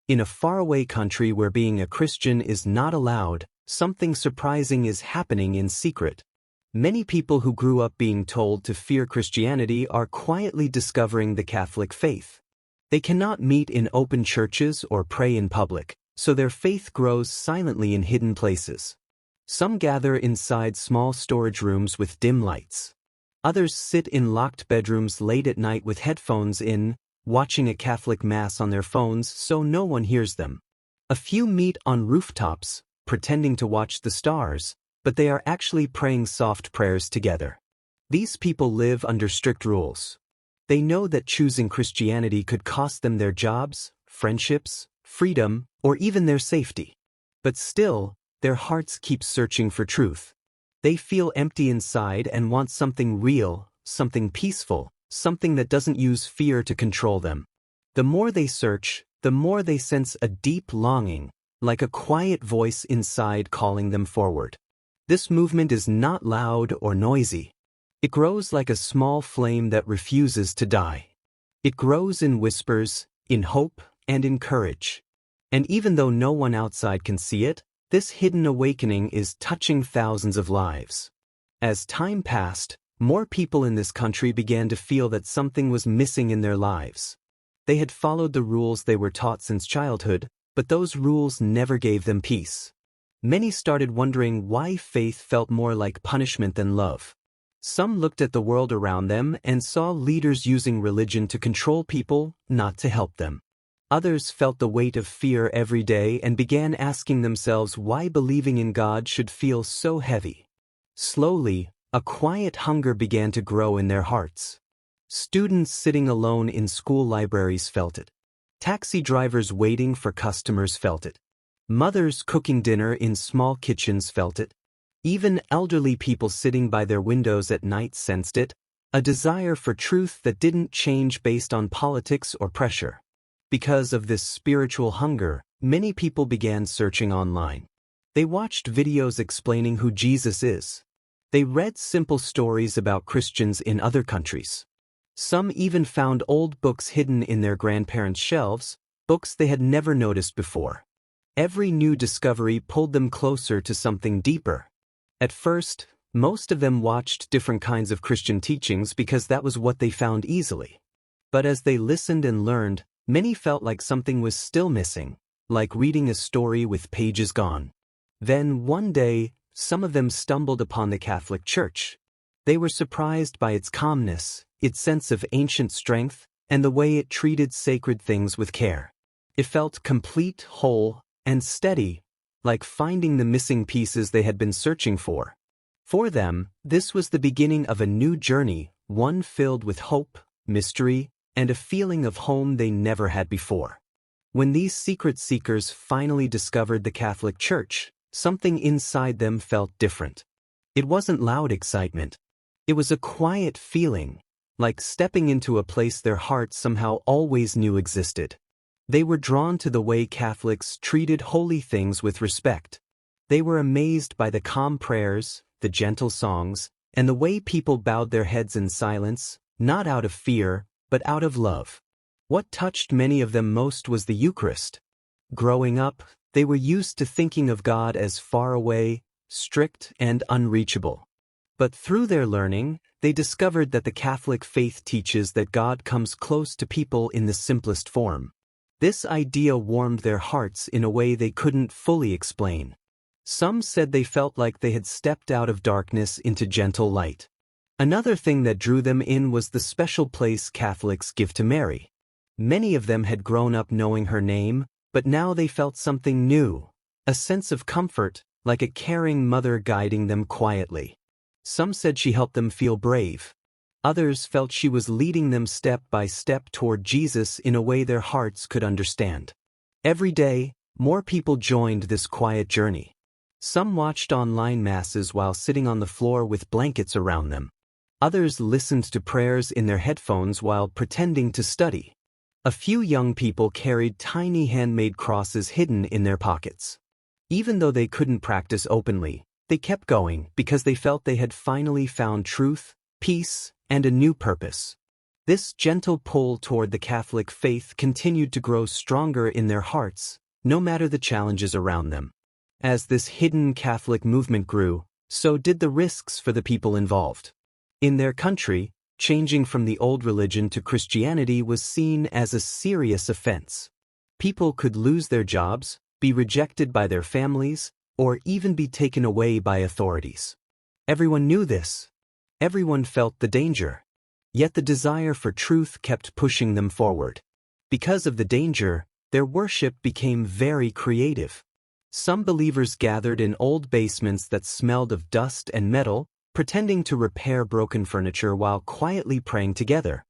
In a faraway country where being a Christian is not allowed, something surprising is happening in secret. Many people who grew up being told to fear Christianity are quietly discovering the Catholic faith. They cannot meet in open churches or pray in public, so their faith grows silently in hidden places. Some gather inside small storage rooms with dim lights. Others sit in locked bedrooms late at night with headphones in, watching a Catholic Mass on their phones so no one hears them. A few meet on rooftops, pretending to watch the stars, but they are actually praying soft prayers together. These people live under strict rules. They know that choosing Christianity could cost them their jobs, friendships, freedom, or even their safety. But still, their hearts keep searching for truth. They feel empty inside and want something real, something peaceful, something that doesn't use fear to control them. The more they search, the more they sense a deep longing, like a quiet voice inside calling them forward. This movement is not loud or noisy. It grows like a small flame that refuses to die. It grows in whispers, in hope, and in courage. And even though no one outside can see it, this hidden awakening is touching thousands of lives. As time passed, more people in this country began to feel that something was missing in their lives. They had followed the rules they were taught since childhood, but those rules never gave them peace. Many started wondering why faith felt more like punishment than love. Some looked at the world around them and saw leaders using religion to control people, not to help them. Others felt the weight of fear every day and began asking themselves why believing in God should feel so heavy. Slowly, a quiet hunger began to grow in their hearts. Students sitting alone in school libraries felt it. Taxi drivers waiting for customers felt it. Mothers cooking dinner in small kitchens felt it. Even elderly people sitting by their windows at night sensed it, a desire for truth that didn't change based on politics or pressure. Because of this spiritual hunger, many people began searching online. They watched videos explaining who Jesus is. They read simple stories about Christians in other countries. Some even found old books hidden in their grandparents' shelves, books they had never noticed before. Every new discovery pulled them closer to something deeper. At first, most of them watched different kinds of Christian teachings because that was what they found easily. But as they listened and learned, many felt like something was still missing, like reading a story with pages gone. Then, one day, some of them stumbled upon the Catholic Church. They were surprised by its calmness, its sense of ancient strength, and the way it treated sacred things with care. It felt complete, whole, and steady, like finding the missing pieces they had been searching for. For them, this was the beginning of a new journey, one filled with hope, mystery, and a feeling of home they never had before. When these secret seekers finally discovered the Catholic Church, something inside them felt different. It wasn't loud excitement. It was a quiet feeling, like stepping into a place their hearts somehow always knew existed. They were drawn to the way Catholics treated holy things with respect. They were amazed by the calm prayers, the gentle songs, and the way people bowed their heads in silence, not out of fear, but out of love. What touched many of them most was the Eucharist. Growing up, they were used to thinking of God as far away, strict, and unreachable. But through their learning, they discovered that the Catholic faith teaches that God comes close to people in the simplest form. This idea warmed their hearts in a way they couldn't fully explain. Some said they felt like they had stepped out of darkness into gentle light. Another thing that drew them in was the special place Catholics give to Mary. Many of them had grown up knowing her name, but now they felt something new, a sense of comfort, like a caring mother guiding them quietly. Some said she helped them feel brave. Others felt she was leading them step by step toward Jesus in a way their hearts could understand. Every day, more people joined this quiet journey. Some watched online masses while sitting on the floor with blankets around them. Others listened to prayers in their headphones while pretending to study. A few young people carried tiny handmade crosses hidden in their pockets. Even though they couldn't practice openly, they kept going because they felt they had finally found truth, peace, and a new purpose. This gentle pull toward the Catholic faith continued to grow stronger in their hearts, no matter the challenges around them. As this hidden Catholic movement grew, so did the risks for the people involved. In their country, changing from the old religion to Christianity was seen as a serious offense. People could lose their jobs, be rejected by their families, or even be taken away by authorities. Everyone knew this. Everyone felt the danger. Yet the desire for truth kept pushing them forward. Because of the danger, their worship became very creative. Some believers gathered in old basements that smelled of dust and metal, pretending to repair broken furniture while quietly praying together.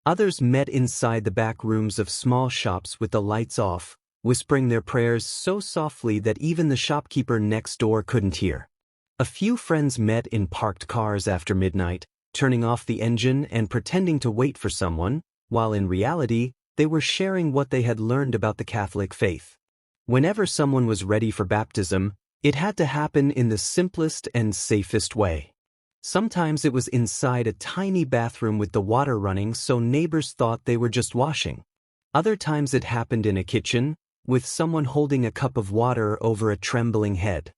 Others met inside the back rooms of small shops with the lights off, whispering their prayers so softly that even the shopkeeper next door couldn't hear. A few friends met in parked cars after midnight, turning off the engine and pretending to wait for someone, while in reality, they were sharing what they had learned about the Catholic faith. Whenever someone was ready for baptism, it had to happen in the simplest and safest way. Sometimes it was inside a tiny bathroom with the water running so neighbors thought they were just washing. Other times it happened in a kitchen, with someone holding a cup of water over a trembling head.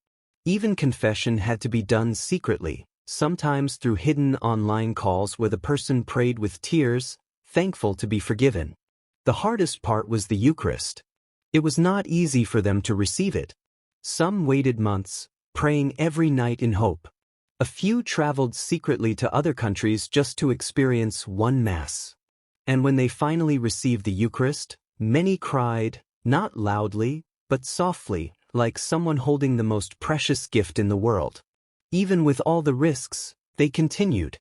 Even confession had to be done secretly, sometimes through hidden online calls where the person prayed with tears, thankful to be forgiven. The hardest part was the Eucharist. It was not easy for them to receive it. Some waited months, praying every night in hope. A few traveled secretly to other countries just to experience one Mass. And when they finally received the Eucharist, many cried, not loudly, but softly, like someone holding the most precious gift in the world. Even with all the risks, they continued.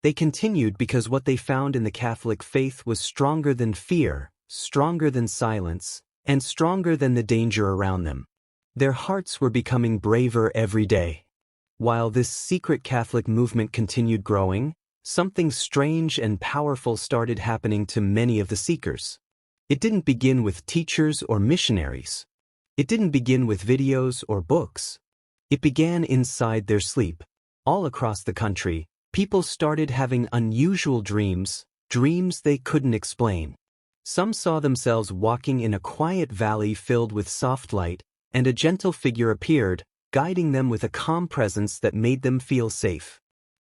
They continued because what they found in the Catholic faith was stronger than fear, stronger than silence, and stronger than the danger around them. Their hearts were becoming braver every day. While this secret Catholic movement continued growing, something strange and powerful started happening to many of the seekers. It didn't begin with teachers or missionaries. It didn't begin with videos or books. It began inside their sleep. All across the country, people started having unusual dreams, dreams they couldn't explain. Some saw themselves walking in a quiet valley filled with soft light, and a gentle figure appeared, guiding them with a calm presence that made them feel safe.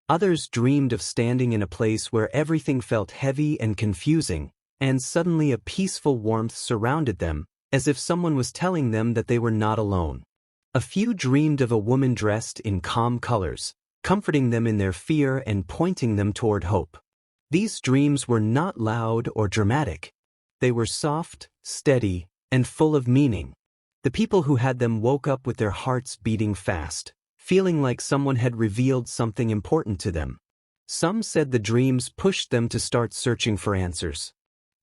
Others dreamed of standing in a place where everything felt heavy and confusing, and suddenly a peaceful warmth surrounded them, as if someone was telling them that they were not alone. A few dreamed of a woman dressed in calm colors, comforting them in their fear and pointing them toward hope. These dreams were not loud or dramatic. They were soft, steady, and full of meaning. The people who had them woke up with their hearts beating fast, feeling like someone had revealed something important to them. Some said the dreams pushed them to start searching for answers.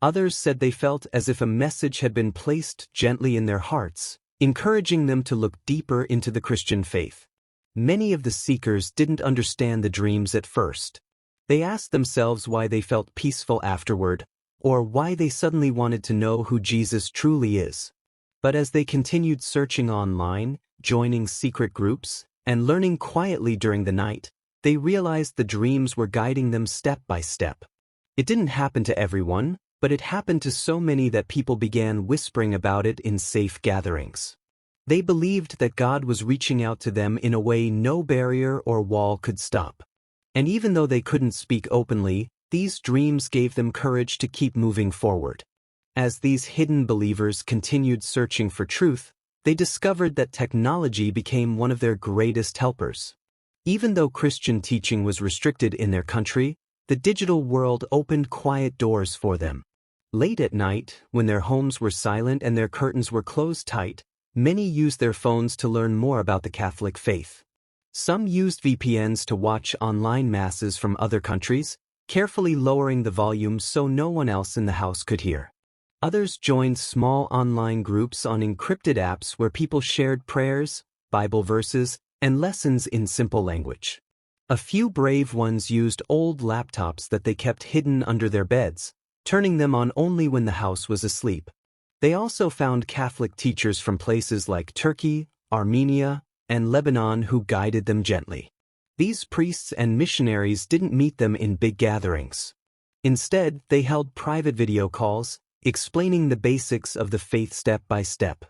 Others said they felt as if a message had been placed gently in their hearts, encouraging them to look deeper into the Christian faith. Many of the seekers didn't understand the dreams at first. They asked themselves why they felt peaceful afterward, or why they suddenly wanted to know who Jesus truly is. But as they continued searching online, joining secret groups, and learning quietly during the night, they realized the dreams were guiding them step by step. It didn't happen to everyone, but it happened to so many that people began whispering about it in safe gatherings. They believed that God was reaching out to them in a way no barrier or wall could stop. And even though they couldn't speak openly, these dreams gave them courage to keep moving forward. As these hidden believers continued searching for truth, they discovered that technology became one of their greatest helpers. Even though Christian teaching was restricted in their country, the digital world opened quiet doors for them. Late at night, when their homes were silent and their curtains were closed tight, many used their phones to learn more about the Catholic faith. Some used VPNs to watch online masses from other countries, carefully lowering the volume so no one else in the house could hear. Others joined small online groups on encrypted apps where people shared prayers, Bible verses, and lessons in simple language. A few brave ones used old laptops that they kept hidden under their beds, turning them on only when the house was asleep. They also found Catholic teachers from places like Turkey, Armenia, and Lebanon who guided them gently. These priests and missionaries didn't meet them in big gatherings. Instead, they held private video calls, explaining the basics of the faith step by step.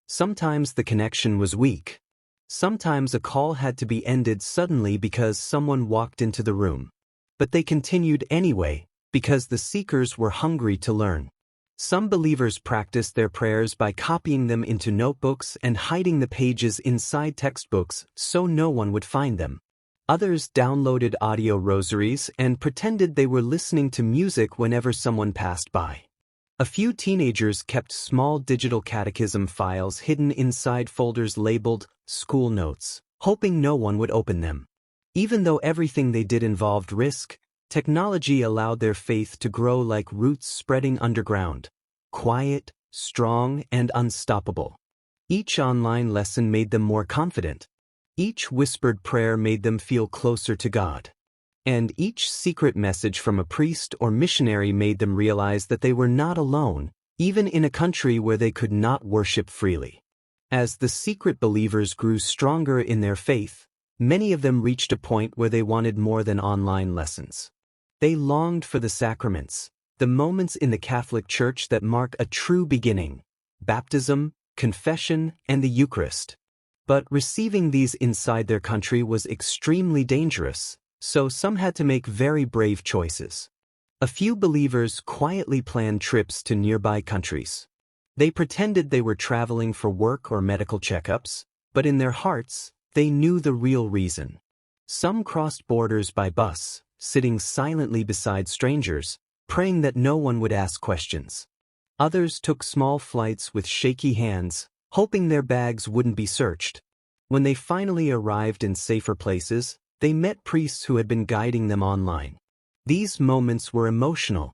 Sometimes the connection was weak. Sometimes a call had to be ended suddenly because someone walked into the room. But they continued anyway, because the seekers were hungry to learn. Some believers practiced their prayers by copying them into notebooks and hiding the pages inside textbooks so no one would find them. Others downloaded audio rosaries and pretended they were listening to music whenever someone passed by. A few teenagers kept small digital catechism files hidden inside folders labeled school notes, hoping no one would open them. Even though everything they did involved risk, technology allowed their faith to grow like roots spreading underground, quiet, strong, and unstoppable. Each online lesson made them more confident. Each whispered prayer made them feel closer to God. And each secret message from a priest or missionary made them realize that they were not alone, even in a country where they could not worship freely. As the secret believers grew stronger in their faith, many of them reached a point where they wanted more than online lessons. They longed for the sacraments, the moments in the Catholic Church that mark a true beginning: baptism, confession, and the Eucharist. But receiving these inside their country was extremely dangerous, so some had to make very brave choices. A few believers quietly planned trips to nearby countries. They pretended they were traveling for work or medical checkups, but in their hearts, they knew the real reason. Some crossed borders by bus, sitting silently beside strangers, praying that no one would ask questions. Others took small flights with shaky hands, hoping their bags wouldn't be searched. When they finally arrived in safer places, they met priests who had been guiding them online. These moments were emotional.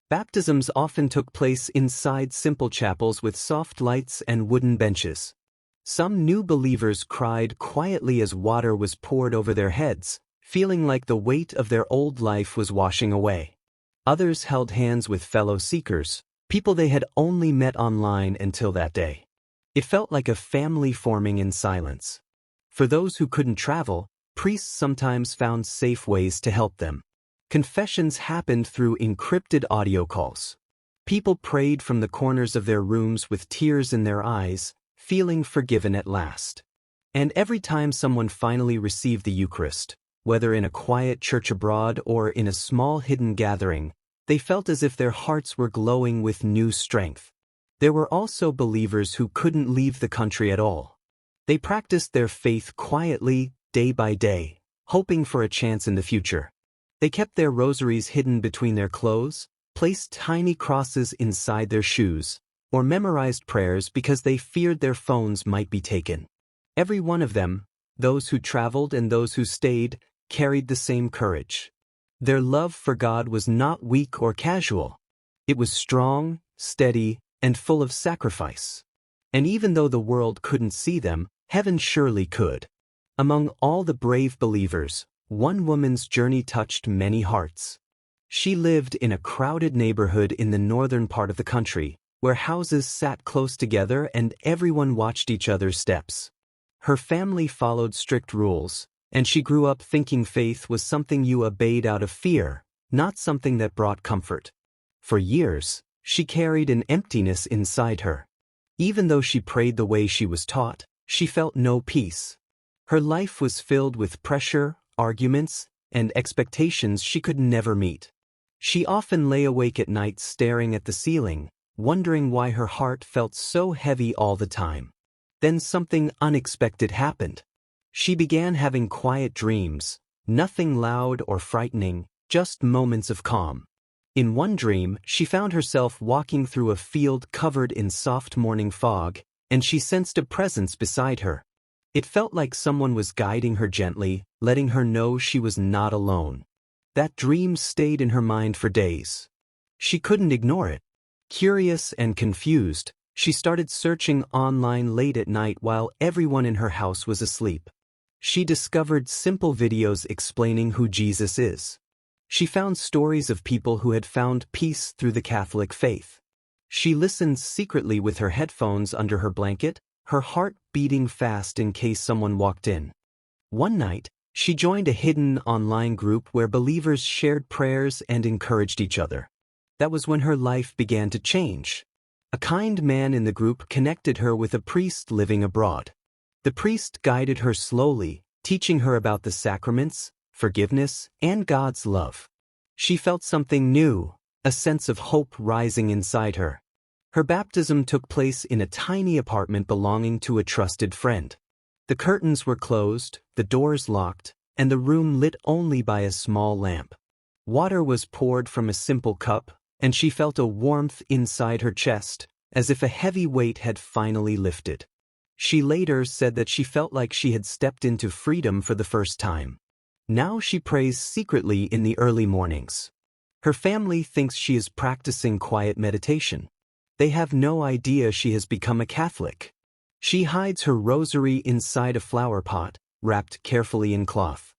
Baptisms often took place inside simple chapels with soft lights and wooden benches. Some new believers cried quietly as water was poured over their heads, feeling like the weight of their old life was washing away. Others held hands with fellow seekers, people they had only met online until that day. It felt like a family forming in silence. For those who couldn't travel, priests sometimes found safe ways to help them. Confessions happened through encrypted audio calls. People prayed from the corners of their rooms with tears in their eyes, feeling forgiven at last. And every time someone finally received the Eucharist, whether in a quiet church abroad or in a small hidden gathering, they felt as if their hearts were glowing with new strength. There were also believers who couldn't leave the country at all. They practiced their faith quietly, day by day, hoping for a chance in the future. They kept their rosaries hidden between their clothes, placed tiny crosses inside their shoes, or memorized prayers because they feared their phones might be taken. Every one of them, those who traveled and those who stayed, carried the same courage. Their love for God was not weak or casual. It was strong, steady, and full of sacrifice. And even though the world couldn't see them, heaven surely could. Among all the brave believers, one woman's journey touched many hearts. She lived in a crowded neighborhood in the northern part of the country, where houses sat close together and everyone watched each other's steps. Her family followed strict rules, and she grew up thinking faith was something you obeyed out of fear, not something that brought comfort. For years, she carried an emptiness inside her. Even though she prayed the way she was taught, she felt no peace. Her life was filled with pressure, arguments, and expectations she could never meet. She often lay awake at night staring at the ceiling, wondering why her heart felt so heavy all the time. Then something unexpected happened. She began having quiet dreams, nothing loud or frightening, just moments of calm. In one dream, she found herself walking through a field covered in soft morning fog, and she sensed a presence beside her. It felt like someone was guiding her gently, letting her know she was not alone. That dream stayed in her mind for days. She couldn't ignore it. Curious and confused, she started searching online late at night while everyone in her house was asleep. She discovered simple videos explaining who Jesus is. She found stories of people who had found peace through the Catholic faith. She listened secretly with her headphones under her blanket, her heart beating fast in case someone walked in. One night, She joined a hidden online group where believers shared prayers and encouraged each other. That was when her life began to change. A kind man in the group connected her with a priest living abroad. The priest guided her slowly, teaching her about the sacraments, forgiveness, and God's love. She felt something new, a sense of hope rising inside her. Her baptism took place in a tiny apartment belonging to a trusted friend. The curtains were closed, the doors locked, and the room lit only by a small lamp. Water was poured from a simple cup, and she felt a warmth inside her chest, as if a heavy weight had finally lifted. She later said that she felt like she had stepped into freedom for the first time. Now she prays secretly in the early mornings. Her family thinks she is practicing quiet meditation. They have no idea she has become a Catholic. She hides her rosary inside a flower pot, wrapped carefully in cloth.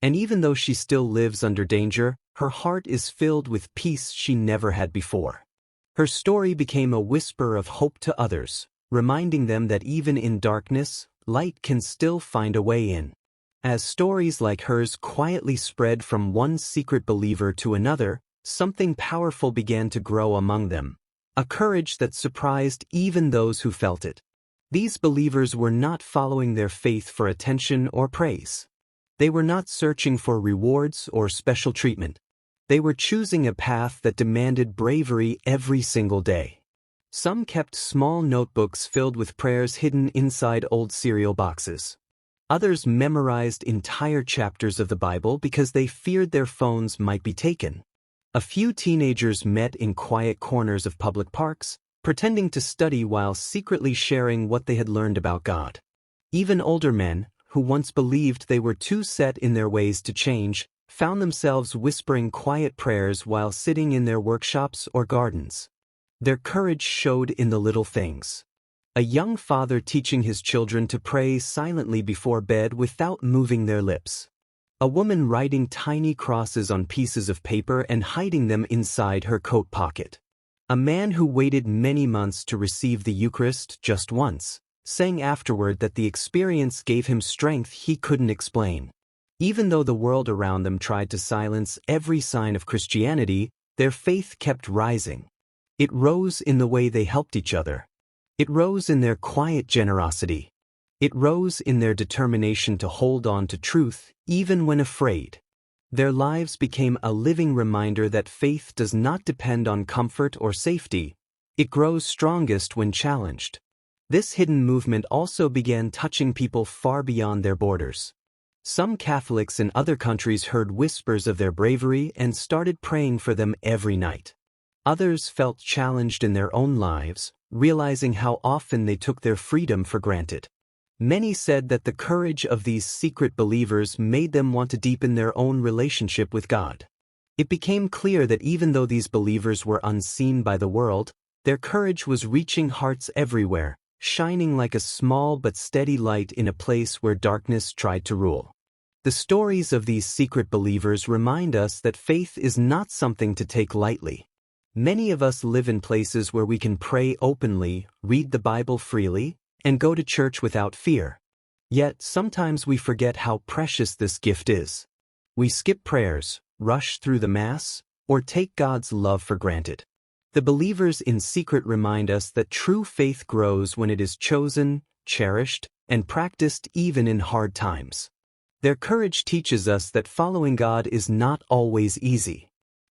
And even though she still lives under danger, her heart is filled with peace she never had before. Her story became a whisper of hope to others, reminding them that even in darkness, light can still find a way in. As stories like hers quietly spread from one secret believer to another, something powerful began to grow among them, a courage that surprised even those who felt it. These believers were not following their faith for attention or praise. They were not searching for rewards or special treatment. They were choosing a path that demanded bravery every single day. Some kept small notebooks filled with prayers hidden inside old cereal boxes. Others memorized entire chapters of the Bible because they feared their phones might be taken. A few teenagers met in quiet corners of public parks, pretending to study while secretly sharing what they had learned about God. Even older men, who once believed they were too set in their ways to change, found themselves whispering quiet prayers while sitting in their workshops or gardens. Their courage showed in the little things. A young father teaching his children to pray silently before bed without moving their lips. A woman writing tiny crosses on pieces of paper and hiding them inside her coat pocket. A man who waited many months to receive the Eucharist just once, saying afterward that the experience gave him strength he couldn't explain. Even though the world around them tried to silence every sign of Christianity, their faith kept rising. It rose in the way they helped each other. It rose in their quiet generosity. It rose in their determination to hold on to truth, even when afraid. Their lives became a living reminder that faith does not depend on comfort or safety. It grows strongest when challenged. This hidden movement also began touching people far beyond their borders. Some Catholics in other countries heard whispers of their bravery and started praying for them every night. Others felt challenged in their own lives, realizing how often they took their freedom for granted. Many said that the courage of these secret believers made them want to deepen their own relationship with God. It became clear that even though these believers were unseen by the world, their courage was reaching hearts everywhere, shining like a small but steady light in a place where darkness tried to rule. The stories of these secret believers remind us that faith is not something to take lightly. Many of us live in places where we can pray openly, read the Bible freely, and go to church without fear. Yet sometimes we forget how precious this gift is. We skip prayers, rush through the Mass, or take God's love for granted. The believers in secret remind us that true faith grows when it is chosen, cherished, and practiced even in hard times. Their courage teaches us that following God is not always easy.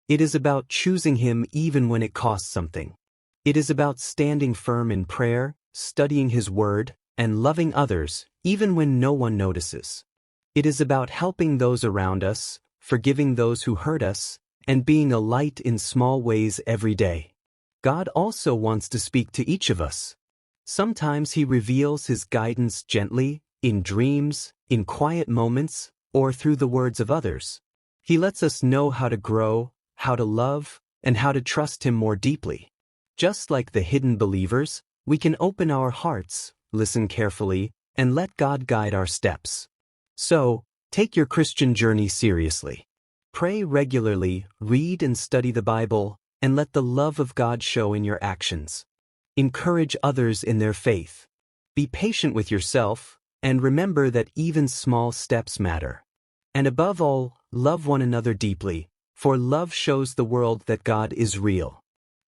It is about choosing Him even when it costs something. It is about standing firm in prayer, studying His Word, and loving others, even when no one notices. It is about helping those around us, forgiving those who hurt us, and being a light in small ways every day. God also wants to speak to each of us. Sometimes He reveals His guidance gently, in dreams, in quiet moments, or through the words of others. He lets us know how to grow, how to love, and how to trust Him more deeply. Just like the hidden believers, we can open our hearts, listen carefully, and let God guide our steps. So, take your Christian journey seriously. Pray regularly, read and study the Bible, and let the love of God show in your actions. Encourage others in their faith. Be patient with yourself, and remember that even small steps matter. And above all, love one another deeply, for love shows the world that God is real.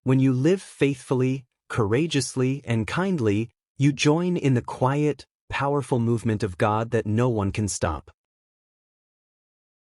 When you live faithfully, courageously, and kindly, you join in the quiet, powerful movement of God that no one can stop.